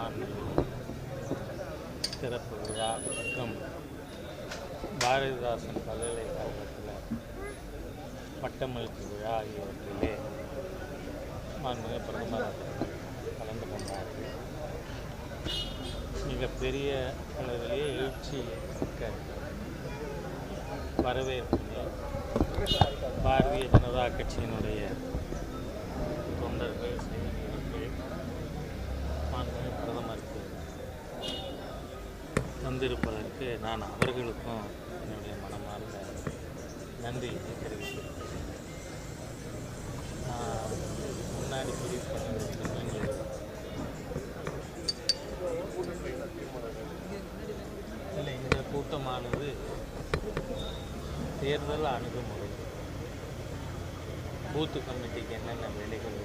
மாநில சிறப்பு விழா மற்றும் பாரதிதாசன் பல்கலைக்கழகத்தில் பட்டமளிப்பு விழா ஆகியவற்றிலே மாண்புமிகு பிரதமர் அவர்கள் கலந்து கொண்டார்கள். மிகப்பெரிய அளவிலே எழுச்சி மிக்க வரவேற்பினை பாரதிய ஜனதா கட்சியினுடைய தொண்டர்கள் செய்திகள் மாண்புமிகு பிரதமருக்கு வந்திருப்பதற்கு நான் அவர்களுக்கும் என்னுடைய மனமார்ந்த நன்றியை தெரிவிக்கிறேன். முன்னாடி பதிவு பண்ணுறதுக்கு நீங்கள் இல்லை, இந்த கூட்டமானது தேர்தல் அணுகுமுறை, பூத்து கமிட்டிக்கு என்னென்ன வேலைகள்